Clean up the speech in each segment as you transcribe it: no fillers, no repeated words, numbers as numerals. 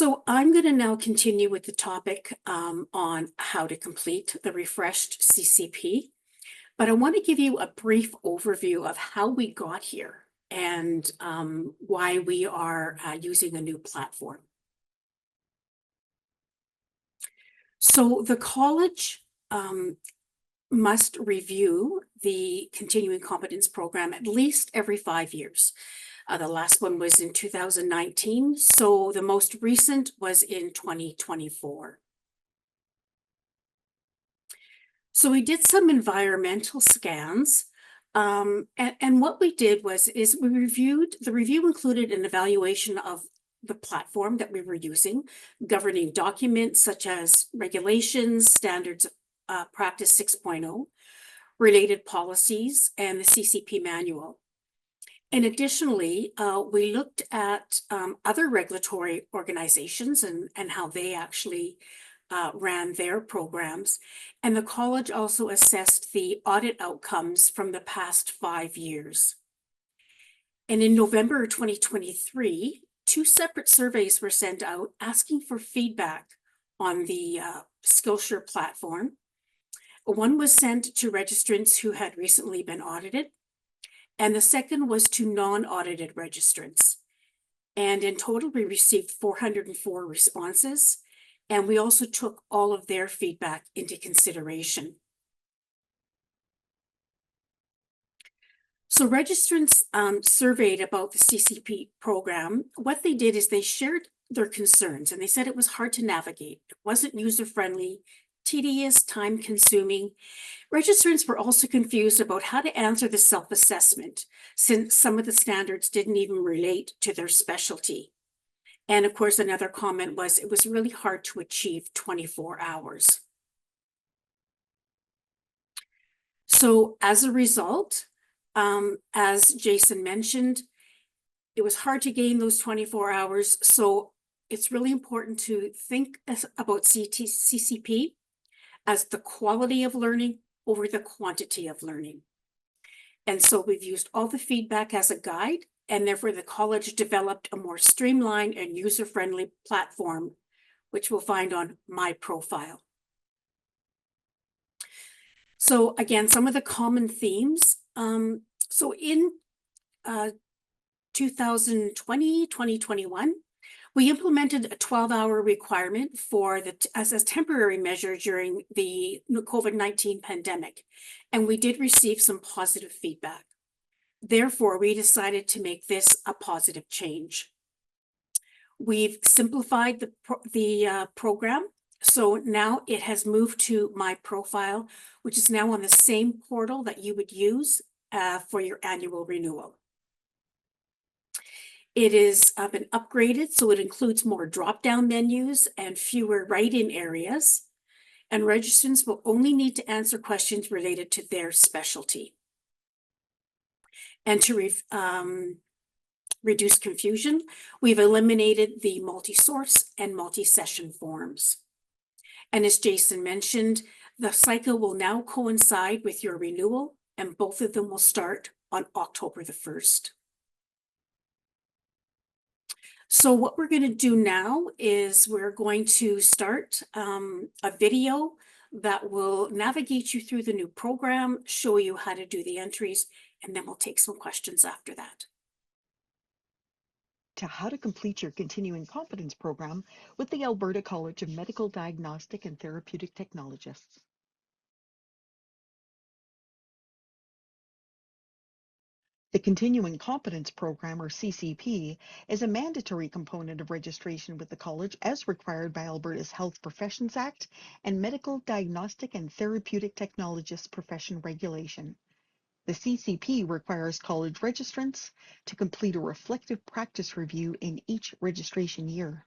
So I'm going to now continue with the topic on how to complete the refreshed CCP, but I want to give you a brief overview of how we got here and why we are using a new platform. So the college must review the continuing competence program at least every 5 years. The last one was in 2019, so the most recent was in 2024. So we did some environmental scans, and what we did is we reviewed, the review included an evaluation of the platform that we were using, governing documents such as regulations, standards, practice 6.0, related policies, and the CCP manual. And additionally, we looked at other regulatory organizations and how they actually ran their programs. And the college also assessed the audit outcomes from the past 5 years. And in November 2023, 2 separate surveys were sent out asking for feedback on the Skillshare platform. One was sent to registrants who had recently been audited, and the second was to non-audited registrants. And in total, we received 404 responses, and we also took all of their feedback into consideration. So registrants surveyed about the CCP program. What they did is they shared their concerns, and they said it was hard to navigate. It wasn't user-friendly, tedious, time-consuming. Registrants were also confused about how to answer the self-assessment, since some of the standards didn't even relate to their specialty. And of course, another comment was it was really hard to achieve 24 hours. So as a result, as Jason mentioned, it was hard to gain those 24 hours. So it's really important to think about CCP as the quality of learning over the quantity of learning. And so we've used all the feedback as a guide, and therefore the college developed a more streamlined and user-friendly platform, which we'll find on my profile. So again, some of the common themes. So in 2020, 2021, we implemented a 12-hour requirement for as a temporary measure during the COVID-19 pandemic, and we did receive some positive feedback. Therefore, we decided to make this a positive change. We've simplified the program, so now it has moved to my profile, which is now on the same portal that you would use for your annual renewal. It is been upgraded, so it includes more drop-down menus and fewer write-in areas, and registrants will only need to answer questions related to their specialty. And to reduce confusion, we've eliminated the multi-source and multi-session forms. And as Jason mentioned, the cycle will now coincide with your renewal, and both of them will start on October the 1st. So what we're going to do now is we're going to start a video that will navigate you through the new program, show you how to do the entries, and then we'll take some questions after that. To how to complete your continuing competence program with the Alberta College of Medical, Diagnostic and Therapeutic Technologists. The Continuing Competence Program, or CCP, is a mandatory component of registration with the college as required by Alberta's Health Professions Act and Medical, Diagnostic and Therapeutic Technologists Profession Regulation. The CCP requires college registrants to complete a reflective practice review in each registration year.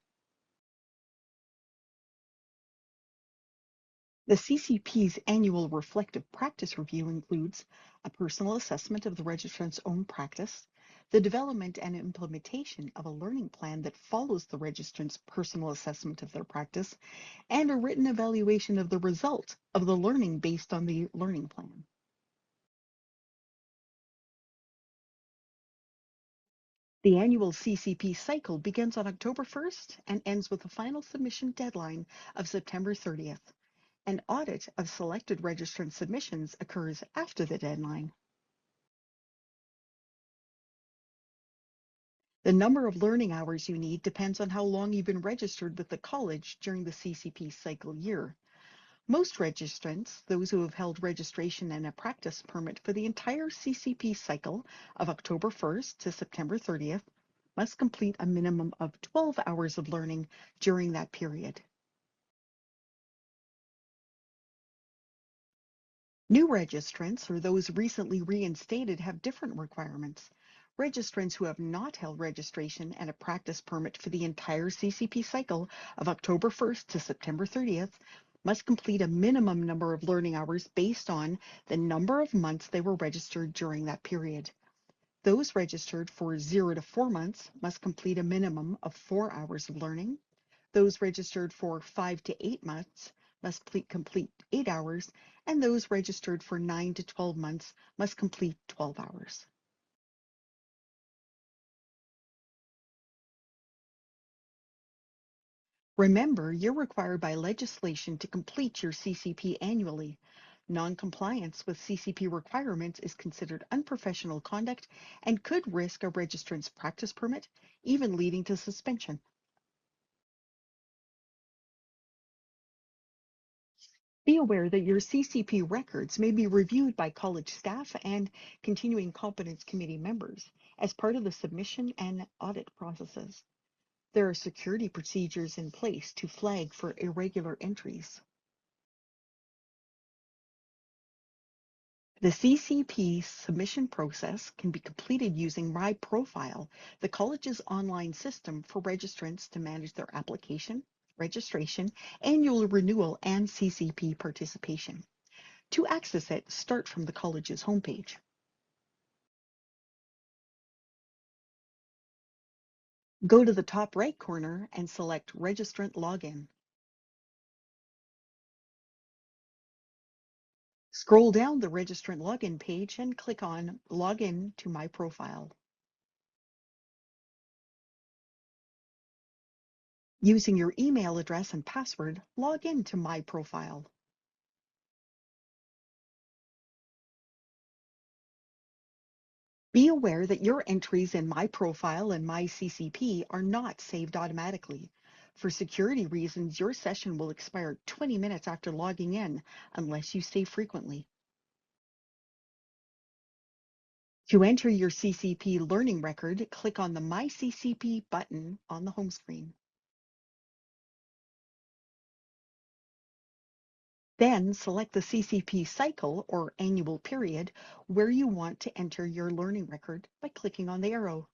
The CCP's annual reflective practice review includes a personal assessment of the registrant's own practice, the development and implementation of a learning plan that follows the registrant's personal assessment of their practice, and a written evaluation of the result of the learning based on the learning plan. The annual CCP cycle begins on October 1st and ends with a final submission deadline of September 30th. An audit of selected registrant submissions occurs after the deadline. The number of learning hours you need depends on how long you've been registered with the college during the CCP cycle year. Most registrants, those who have held registration and a practice permit for the entire CCP cycle of October 1st to September 30th, must complete a minimum of 12 hours of learning during that period. New registrants, or those recently reinstated, have different requirements. Registrants who have not held registration and a practice permit for the entire CCP cycle of October 1st to September 30th must complete a minimum number of learning hours based on the number of months they were registered during that period. Those registered for 0 to 4 months must complete a minimum of 4 hours of learning. Those registered for 5 to 8 months must complete 8 hours, and those registered for 9 to 12 months must complete 12 hours. Remember, you're required by legislation to complete your CCP annually. Non-compliance with CCP requirements is considered unprofessional conduct and could risk a registrant's practice permit, even leading to suspension. Be aware that your CCP records may be reviewed by college staff and continuing competence committee members as part of the submission and audit processes. There are security procedures in place to flag for irregular entries. The CCP submission process can be completed using My Profile, the college's online system for registrants to manage their application, registration, annual renewal, and CCP participation. To access it, start from the college's homepage. Go to the top right corner and select Registrant Login. Scroll down the Registrant Login page and click on Login to My Profile. Using your email address and password, log in to My Profile. Be aware that your entries in My Profile and My CCP are not saved automatically. For security reasons, your session will expire 20 minutes after logging in, unless you save frequently. To enter your CCP learning record, click on the My CCP button on the home screen. Then select the CCP cycle or annual period where you want to enter your learning record by clicking on the arrow.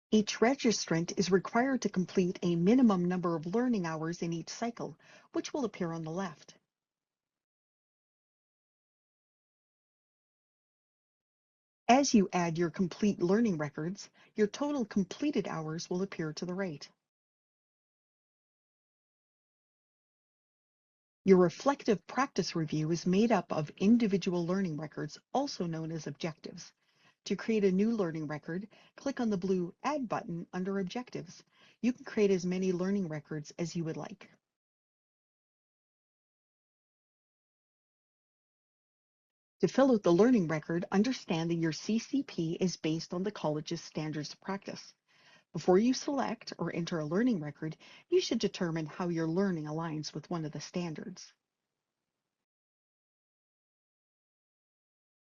Each registrant is required to complete a minimum number of learning hours in each cycle, which will appear on the left. As you add your complete learning records, your total completed hours will appear to the right. Your reflective practice review is made up of individual learning records, also known as objectives. To create a new learning record, click on the blue Add button under Objectives. You can create as many learning records as you would like. To fill out the learning record, understand that your CCP is based on the college's standards of practice. Before you select or enter a learning record, you should determine how your learning aligns with one of the standards.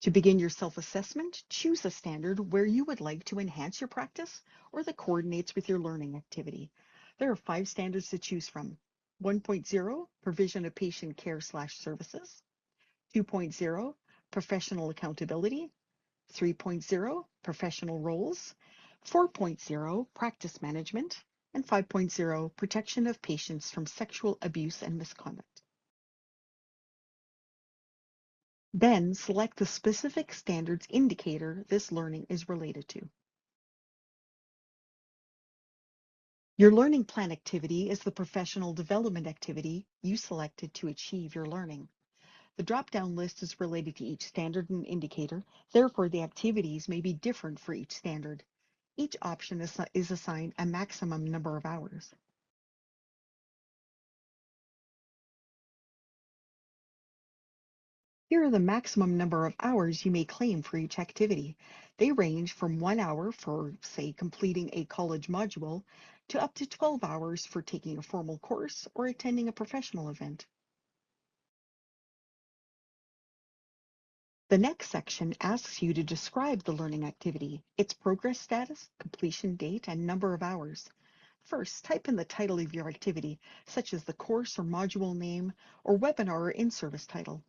To begin your self-assessment, choose a standard where you would like to enhance your practice or that coordinates with your learning activity. There are 5 standards to choose from. 1.0, provision of patient care/services. 2.0, professional accountability. 3.0, professional roles. 4.0, practice management. And 5.0, protection of patients from sexual abuse and misconduct. Then select the specific standards indicator this learning is related to. Your learning plan activity is the professional development activity you selected to achieve your learning. The drop-down list is related to each standard and indicator, therefore the activities may be different for each standard. Each option is assigned a maximum number of hours. Here are the maximum number of hours you may claim for each activity. They range from 1 hour for, say, completing a college module to up to 12 hours for taking a formal course or attending a professional event. The next section asks you to describe the learning activity, its progress status, completion date, and number of hours. First, type in the title of your activity, such as the course or module name, or webinar or in-service title.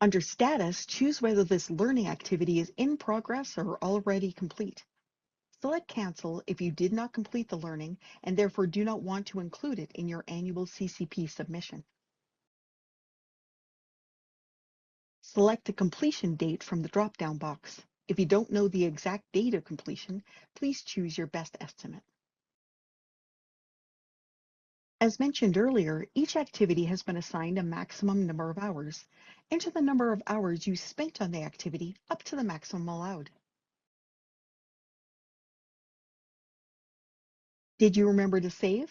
Under Status, choose whether this learning activity is in progress or already complete. Select Cancel if you did not complete the learning and therefore do not want to include it in your annual CCP submission. Select a completion date from the drop-down box. If you don't know the exact date of completion, please choose your best estimate. As mentioned earlier, each activity has been assigned a maximum number of hours. Enter the number of hours you spent on the activity up to the maximum allowed. Did you remember to save?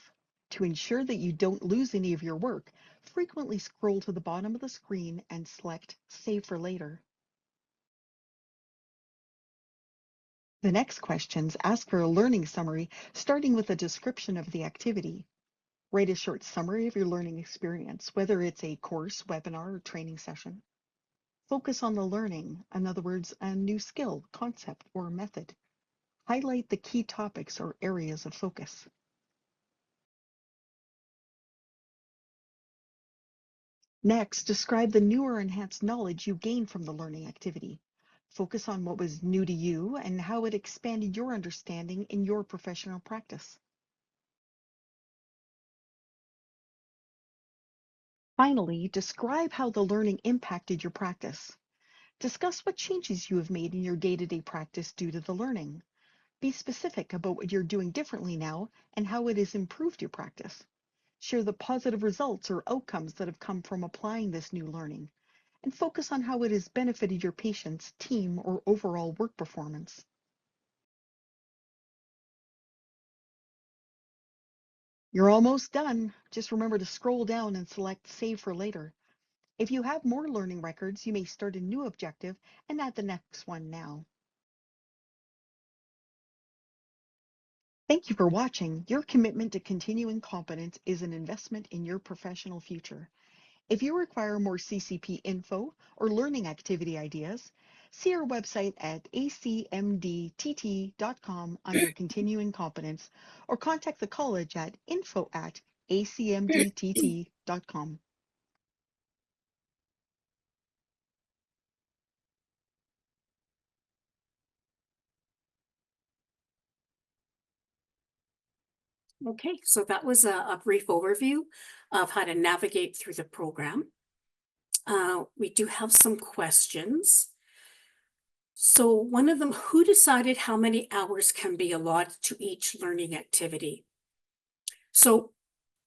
To ensure that you don't lose any of your work, frequently scroll to the bottom of the screen and select Save for Later. The next questions ask for a learning summary, starting with a description of the activity. Write a short summary of your learning experience, whether it's a course, webinar, or training session. Focus on the learning, in other words, a new skill, concept, or method. Highlight the key topics or areas of focus. Next, describe the new or enhanced knowledge you gained from the learning activity. Focus on what was new to you and how it expanded your understanding in your professional practice. Finally, describe how the learning impacted your practice. Discuss what changes you have made in your day-to-day practice due to the learning. Be specific about what you're doing differently now and how it has improved your practice. Share the positive results or outcomes that have come from applying this new learning, and focus on how it has benefited your patients, team, or overall work performance. You're almost done. Just remember to scroll down and select Save for Later. If you have more learning records, you may start a new objective and add the next one now. Thank you for watching. Your commitment to continuing competence is an investment in your professional future. If you require more CCP info or learning activity ideas, see our website at acmdtt.com under Continuing Competence or contact the college at info@acmdtt.com. Okay, so that was a brief overview of how to navigate through the program. We do have some questions. So one of them, who decided how many hours can be allotted to each learning activity? So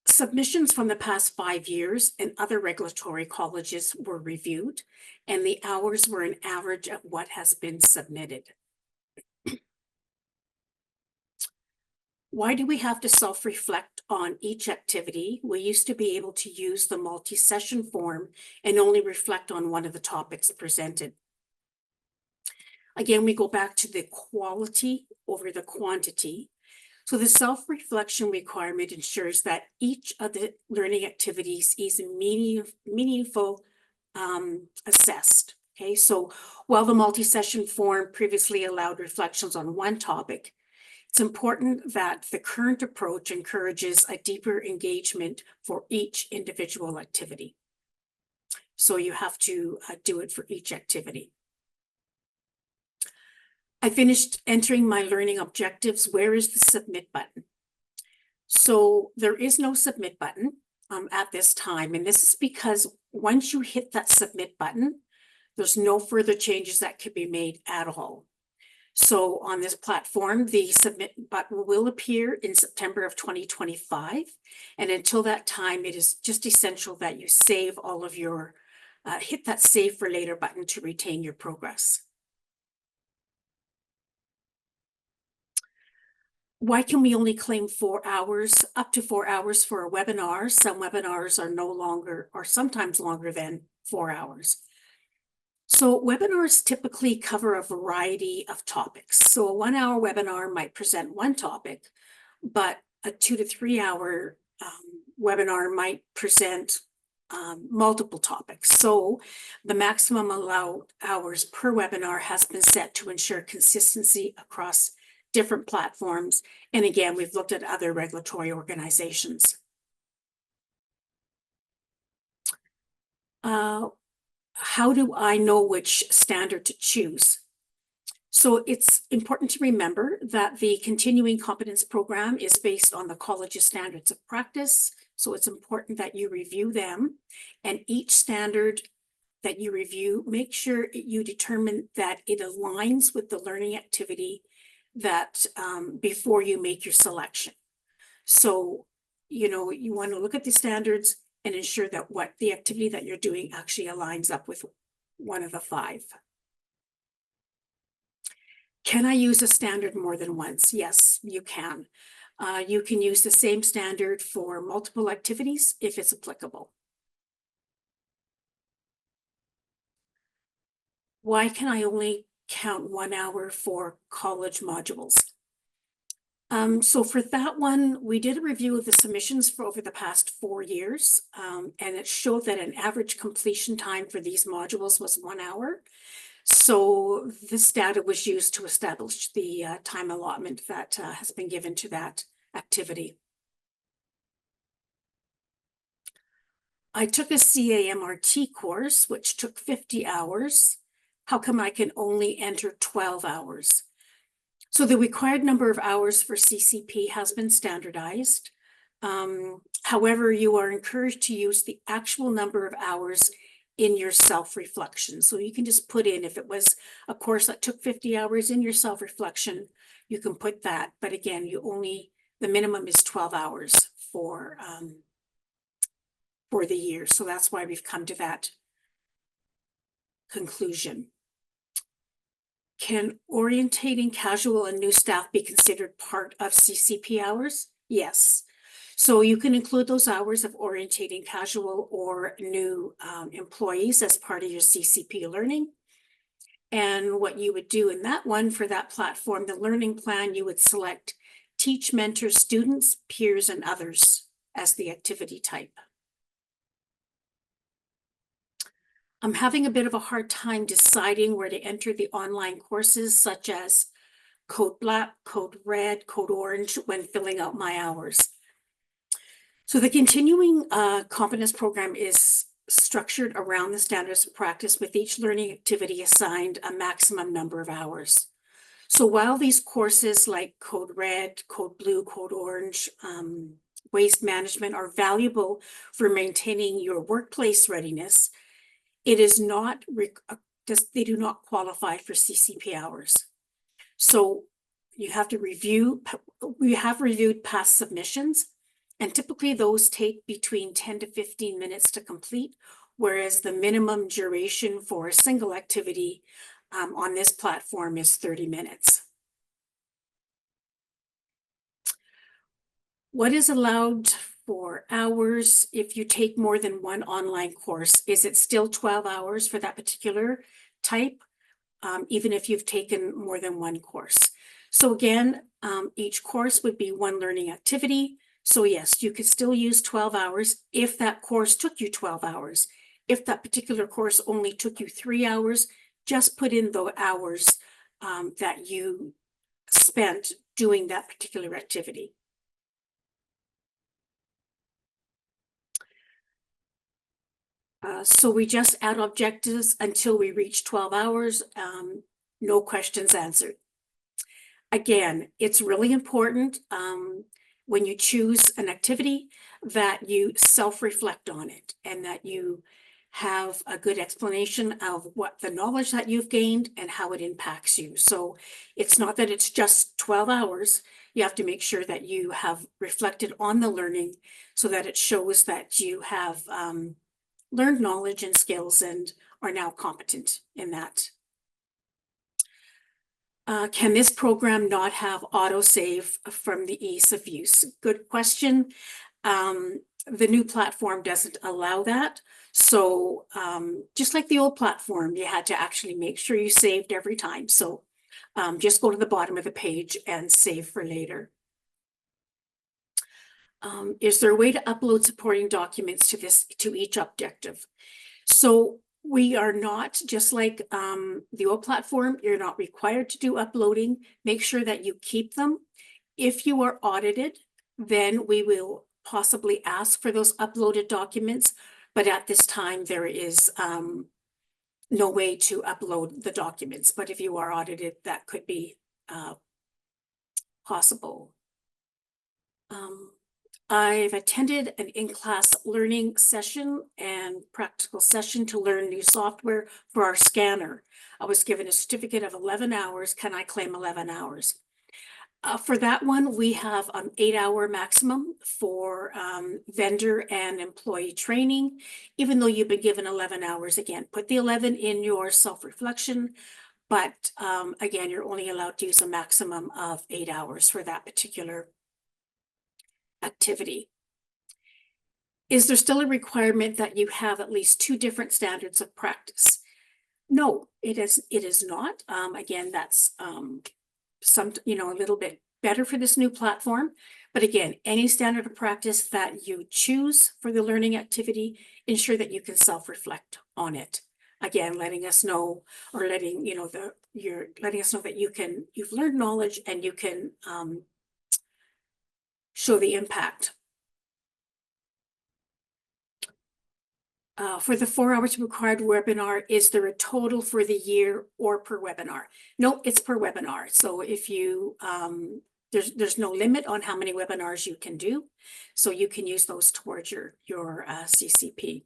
submissions from the past 5 years and other regulatory colleges were reviewed, and the hours were an average of what has been submitted. Why do we have to self-reflect on each activity? We used to be able to use the multi-session form and only reflect on one of the topics presented. Again, we go back to the quality over the quantity. So the self-reflection requirement ensures that each of the learning activities is meaningful, assessed. Okay, so while the multi-session form previously allowed reflections on one topic, it's important that the current approach encourages a deeper engagement for each individual activity. So you have to do it for each activity. I finished entering my learning objectives. Where is the submit button? So there is no submit button at this time. And this is because once you hit that submit button, there's no further changes that could be made at all. So on this platform, the submit button will appear in September of 2025. And until that time, it is just essential that you save all of your, hit that save for later button to retain your progress. Why can we only claim 4 hours, up to 4 hours for a webinar? Some webinars are no longer, or sometimes longer than 4 hours. So webinars typically cover a variety of topics. So a 1 hour webinar might present one topic, but a 2 to 3 hour webinar might present multiple topics. So the maximum allowed hours per webinar has been set to ensure consistency across different platforms. And again, we've looked at other regulatory organizations. How do I know which standard to choose? So it's important to remember that the continuing competence program is based on the college's standards of practice. So it's important that you review them, and each standard that you review, make sure you determine that it aligns with the learning activity that before you make your selection. So, you want to look at the standards and ensure that what the activity that you're doing actually aligns up with one of the 5. Can I use a standard more than once? Yes, you can. You can use the same standard for multiple activities if it's applicable. Why can I only count 1 hour for college modules? So for that one, we did a review of the submissions for over the past 4 years, and it showed that an average completion time for these modules was 1 hour. So this data was used to establish the time allotment that has been given to that activity. I took a CAMRT course, which took 50 hours. How come I can only enter 12 hours? So the required number of hours for CCP has been standardized. However, you are encouraged to use the actual number of hours in your self-reflection. So you can just put in, if it was a course that took 50 hours in your self-reflection, you can put that. But again, the minimum is 12 hours for the year. So that's why we've come to that conclusion. Can orientating casual and new staff be considered part of CCP hours? Yes. So you can include those hours of orientating casual or new employees as part of your CCP learning. And what you would do in that one for that platform, the learning plan, you would select teach, mentor, students, peers, and others as the activity type. I'm having a bit of a hard time deciding where to enter the online courses such as Code Black, Code Red, Code Orange when filling out my hours. So the continuing competence program is structured around the standards of practice, with each learning activity assigned a maximum number of hours. So while these courses like Code Red, Code Blue, Code Orange, waste management are valuable for maintaining your workplace readiness, it is not, they do not qualify for CCP hours. So you have to review, we have reviewed past submissions, and typically those take between 10 to 15 minutes to complete, whereas the minimum duration for a single activity on this platform is 30 minutes. What is allowed for hours if you take more than one online course? Is it still 12 hours for that particular type, even if you've taken more than one course? So again, each course would be one learning activity. So yes, you could still use 12 hours if that course took you 12 hours. If that particular course only took you 3 hours, just put in the hours that you spent doing that particular activity. So we just add objectives until we reach 12 hours, no questions answered. Again, it's really important when you choose an activity that you self-reflect on it, and that you have a good explanation of what the knowledge that you've gained and how it impacts you. So it's not that it's just 12 hours. You have to make sure that you have reflected on the learning so that it shows that you have learned knowledge and skills and are now competent in that. Can this program not have autosave from the ease of use? Good question. The new platform doesn't allow that. So just like the old platform, you had to actually make sure you saved every time. So just go to the bottom of the page and save for later. Is there a way to upload supporting documents to each objective? So we are not, just like the old platform, you're not required to do uploading. Make sure that you keep them. If you are audited, then we will possibly ask for those uploaded documents. But at this time, there is no way to upload the documents. But if you are audited, that could be possible. I've attended an in-class learning session and practical session to learn new software for our scanner. I was given a certificate of 11 hours. Can I claim 11 hours? For that one, we have an 8-hour maximum for vendor and employee training, even though you've been given 11 hours. Again, put the 11 in your self-reflection, but again, you're only allowed to use a maximum of 8 hours for that particular activity. Is there still a requirement that you have at least 2 different standards of practice? No, it is not. Again, that's a little bit better for this new platform. But again, any standard of practice that you choose for the learning activity, ensure that you can self-reflect on it. Again, letting us know, or letting us know that you've learned knowledge and you can show the impact. For the 4 hours required webinar, is there a total for the year or per webinar? No, it's per webinar. So if you, there's no limit on how many webinars you can do. So you can use those towards your CCP.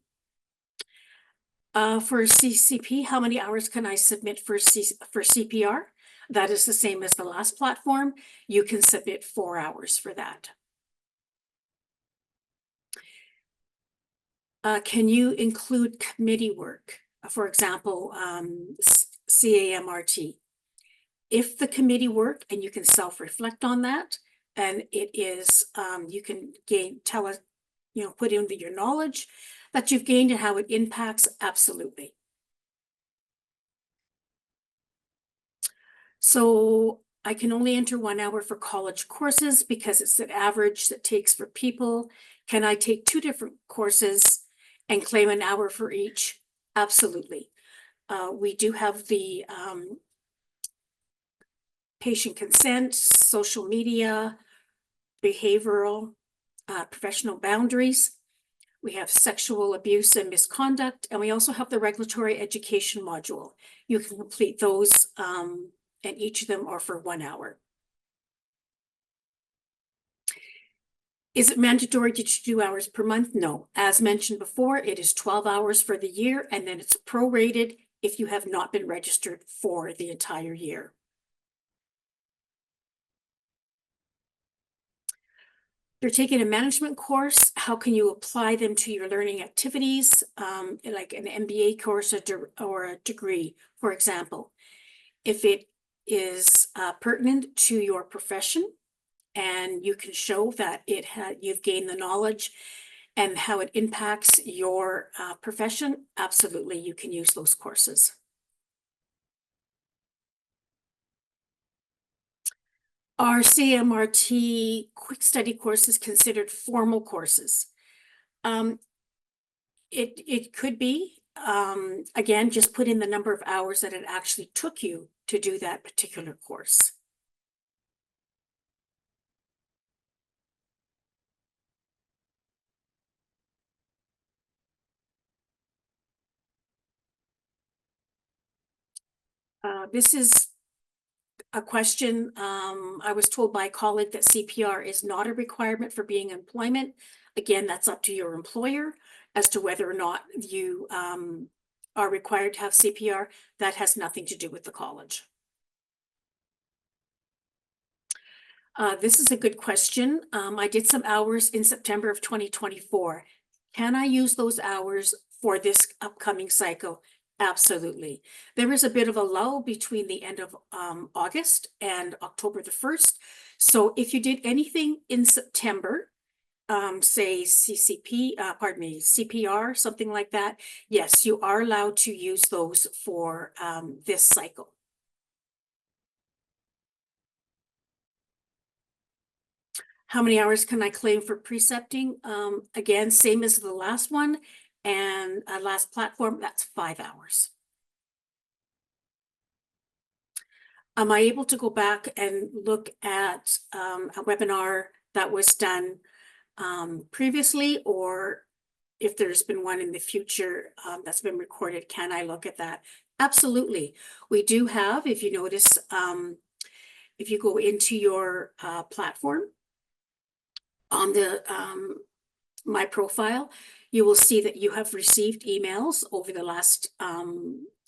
For CCP, how many hours can I submit for CPR? That is the same as the last platform. You can submit 4 hours for that. Can you include committee work? For example, CAMRT. If the committee work and you can self-reflect on that, and it is, you can tell us, put in your knowledge that you've gained and how it impacts, absolutely. So I can only enter 1 hour for college courses because it's the average that takes for people. Can I take 2 different courses and claim an hour for each? Absolutely. We do have the patient consent, social media, behavioral, professional boundaries. We have sexual abuse and misconduct, and we also have the regulatory education module. You can complete those, and each of them are for 1 hour. Is it mandatory to 2 hours per month? No. As mentioned before, it is 12 hours for the year, and then it's prorated if you have not been registered for the entire year. You're taking a management course. How can you apply them to your learning activities, like an MBA course or a degree, for example? If it is pertinent to your profession, and you can show that you've gained the knowledge and how it impacts your profession, absolutely, you can use those courses. Are CMRT quick study courses considered formal courses? It could be. Again, just put in the number of hours that it actually took you to do that particular course. This is a question. I was told by a colleague that CPR is not a requirement for being in employment. Again, that's up to your employer. as to whether or not you are required to have CPR. That has nothing to do with the college. This is a good question. I did some hours in September of 2024. Can I use those hours for this upcoming cycle? Absolutely. There is a bit of a lull between the end of August and October the 1st. So if you did anything in September, say CPR, something like that, yes, you are allowed to use those for this cycle. How many hours can I claim for precepting? Again, same as the last one and last platform, that's 5 hours. Am I able to go back and look at a webinar that was done previously, or if there's been one in the future that's been recorded, can I look at that? Absolutely. We do have, if you notice, if you go into your platform on the my profile, you will see that you have received emails over the last,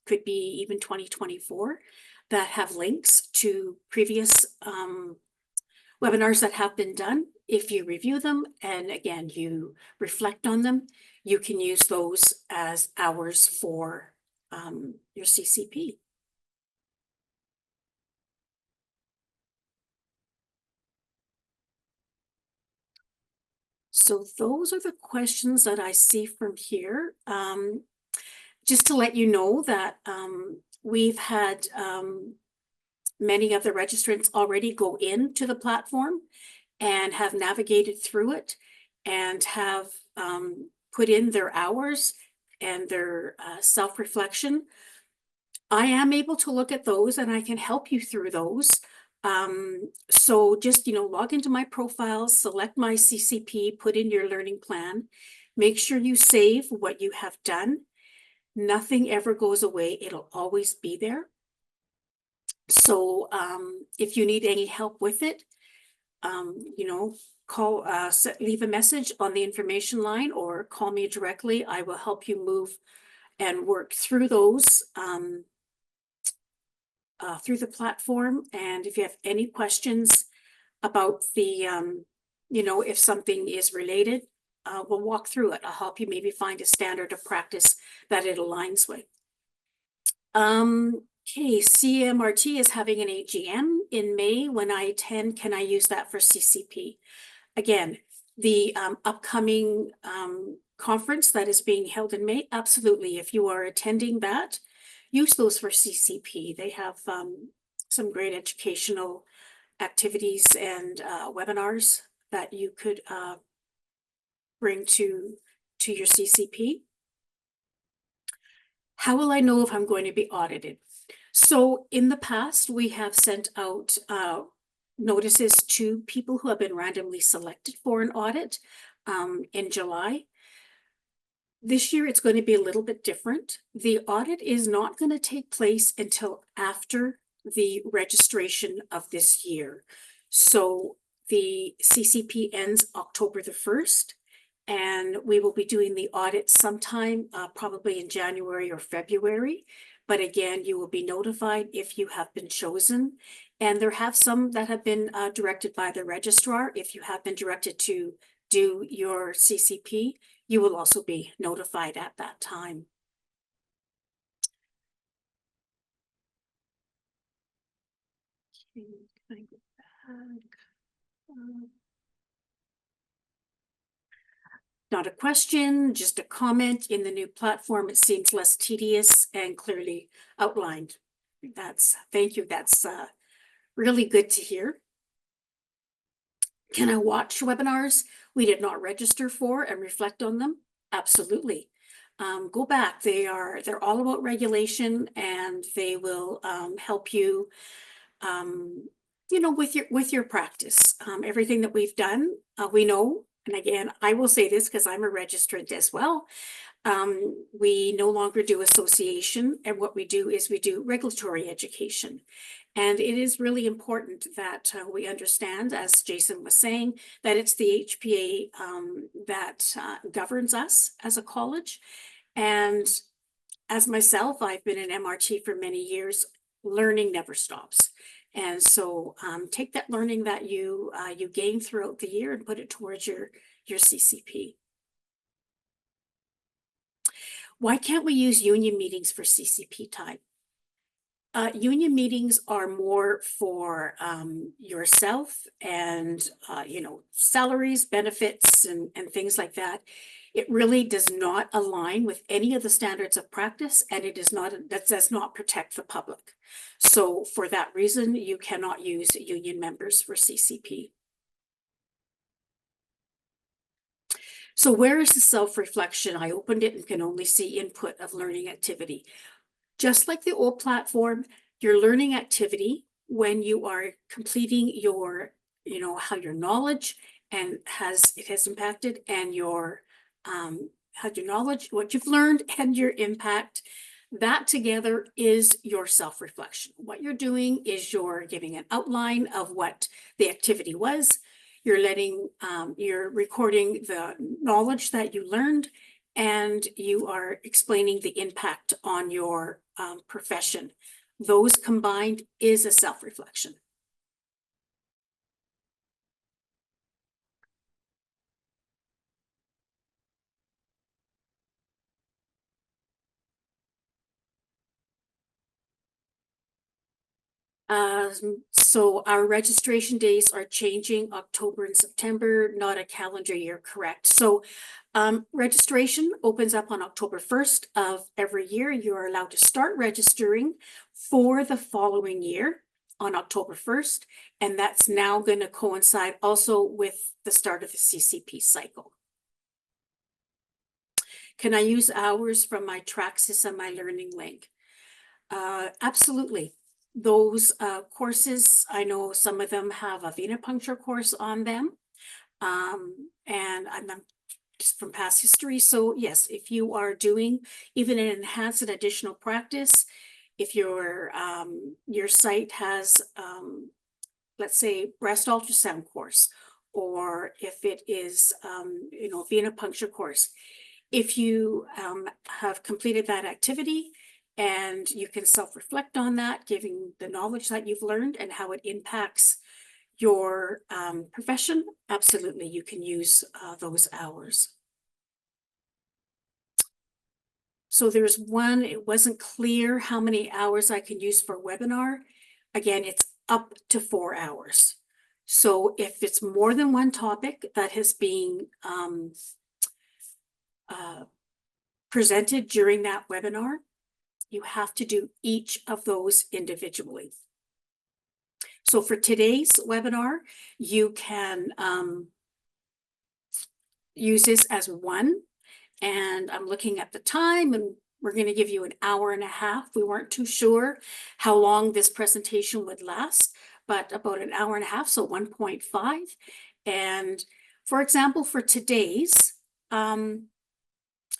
could be even 2024, that have links to previous webinars that have been done. If you review them and again, you reflect on them, you can use those as hours for your CCP. So those are the questions that I see from here. Just to let you know that we've had many of the registrants already go into the platform and have navigated through it and have put in their hours and their self-reflection. I am able to look at those and I can help you through those. So just, log into my profile, select my CCP, put in your learning plan, make sure you save what you have done. Nothing ever goes away. It'll always be there. So if you need any help with it, call, leave a message on the information line or call me directly. I will help you move and work through those through the platform. And if you have any questions about the, if something is related, we'll walk through it. I'll help you maybe find a standard of practice that it aligns with. Okay, CMRT is having an AGM in May. When I attend, can I use that for CCP? Again, the upcoming conference that is being held in May, absolutely. If you are attending that, use those for CCP. They have some great educational activities and webinars that you could bring to your CCP. How will I know if I'm going to be audited? So in the past, we have sent out notices to people who have been randomly selected for an audit in July. This year, it's going to be a little bit different. The audit is not going to take place until after the registration of this year. So the CCP ends October the 1st, and we will be doing the audit sometime probably in January or February. But again, you will be notified if you have been chosen. And there have some that have been directed by the registrar. If you have been directed to do your CCP, you will also be notified at that time. Okay, can I go back? Not a question, just a comment. In the new platform, it seems less tedious and clearly outlined. Thank you. That's really good to hear. Can I watch webinars we did not register for and reflect on them? Absolutely. Go back. They're all about regulation, and they will help you, with your practice. Everything that we've done, we know. And again, I will say this because I'm a registrant as well. We no longer do association, and what we do is we do regulatory education. And it is really important that we understand, as Jason was saying, that it's the HPA that governs us as a college. And as myself, I've been an MRT for many years. Learning never stops. And so take that learning that you gain throughout the year and put it towards your CCP. Why can't we use union meetings for CCP time? Union meetings are more for yourself and, salaries, benefits, and things like that. It really does not align with any of the standards of practice, and that does not protect the public. So for that reason, you cannot use union members for CCP. So where is the self-reflection? I opened it and can only see input of learning activity. Just like the old platform, your learning activity, when you are completing your, how your knowledge and has impacted, and your how your knowledge, what you've learned, and your impact, that together is your self-reflection. What you're doing is you're giving an outline of what the activity was. You're recording the knowledge that you learned, and you are explaining the impact on your profession. Those combined is a self-reflection. So our registration days are changing, October and September, not a calendar year, correct? So registration opens up on October 1st of every year. You are allowed to start registering for the following year on October 1st, and that's now going to coincide also with the start of the CCP cycle. Can I use hours from my Traxis and my Learning Link? Absolutely. Those courses, I know some of them have a venipuncture course on them, and I'm just from past history. So yes, if you are doing even an enhanced and additional practice, if your site has, let's say, breast ultrasound course, or if it is, venipuncture course, if you have completed that activity, and you can self-reflect on that, giving the knowledge that you've learned and how it impacts your profession, absolutely, you can use those hours. So there's one, it wasn't clear how many hours I can use for webinar. Again, it's up to 4 hours. So if it's more than one topic that has been presented during that webinar, you have to do each of those individually. So for today's webinar, you can use this as one. And I'm looking at the time, and we're going to give you an hour and a half. We weren't too sure how long this presentation would last, but about an hour and a half, so 1.5. And for example, for today's, how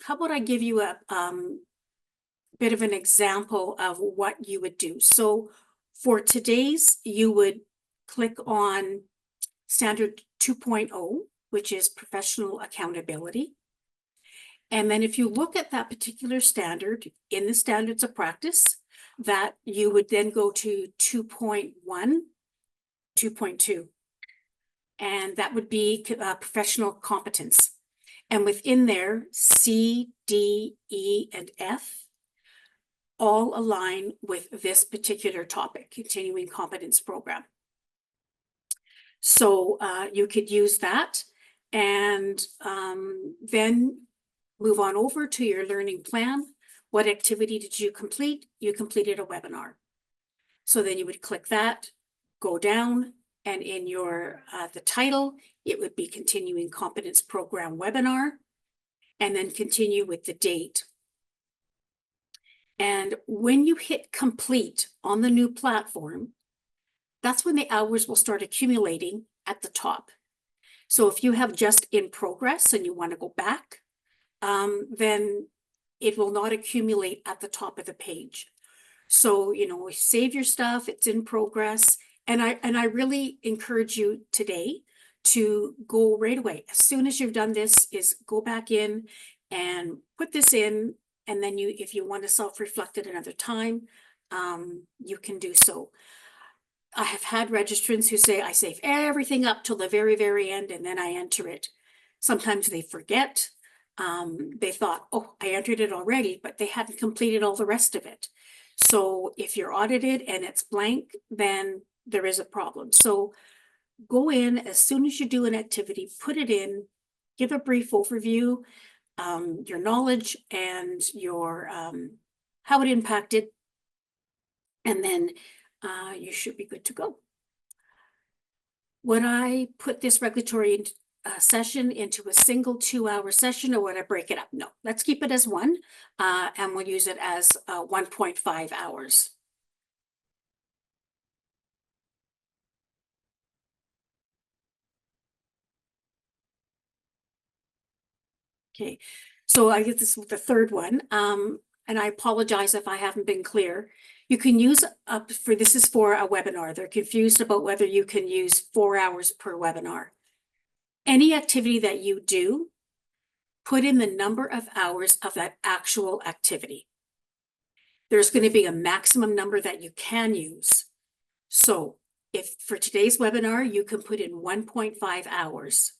about I give you a bit of an example of what you would do. So for today's, you would click on standard 2.0, which is professional accountability. And then if you look at that particular standard in the standards of practice, that you would then go to 2.1, 2.2, and that would be professional competence. And within there, C, D, E, and F all align with this particular topic, continuing competence program. So you could use that, and then move on over to your learning plan. What activity did you complete? You completed a webinar. So then you would click that, go down, and in your the title, it would be continuing competence program webinar, and then continue with the date. And when you hit complete on the new platform, that's when the hours will start accumulating at the top. So if you have just in progress and you want to go back, then it will not accumulate at the top of the page. So, save your stuff, it's in progress. And I really encourage you today to go right away. As soon as you've done this, is go back in and put this in. And then if you want to self-reflect at another time, you can do so. I have had registrants who say, I save everything up till the very, very end and then I enter it. Sometimes they forget. They thought, oh, I entered it already, but they hadn't completed all the rest of it. So if you're audited and it's blank, then there is a problem. So go in as soon as you do an activity, put it in, give a brief overview, your knowledge and your how it impacted, and then you should be good to go. Would I put this regulatory session into a single 2-hour session, or would I break it up? No, let's keep it as one, and we'll use it as 1.5 hours. Okay, so I guess this is the third one, and I apologize if I haven't been clear. You can use up for, this is for a webinar. They're confused about whether you can use 4 hours per webinar. Any activity that you do, put in the number of hours of that actual activity. There's going to be a maximum number that you can use. So if for today's webinar, you can put in 1.5 hours.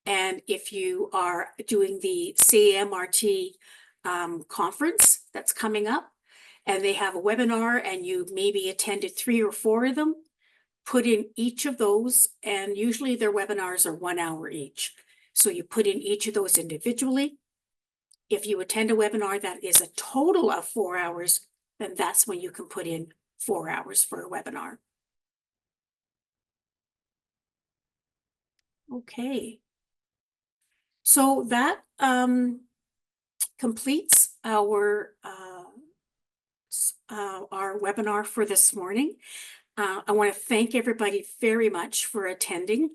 And if you are doing the CAMRT conference that's coming up, and they have a webinar and you maybe attended 3 or 4 of them, put in each of those, and usually their webinars are 1 hour each. So you put in each of those individually. If you attend a webinar that is a total of 4 hours, then that's when you can put in 4 hours for a webinar. Okay. So that completes our webinar for this morning. I want to thank everybody very much for attending.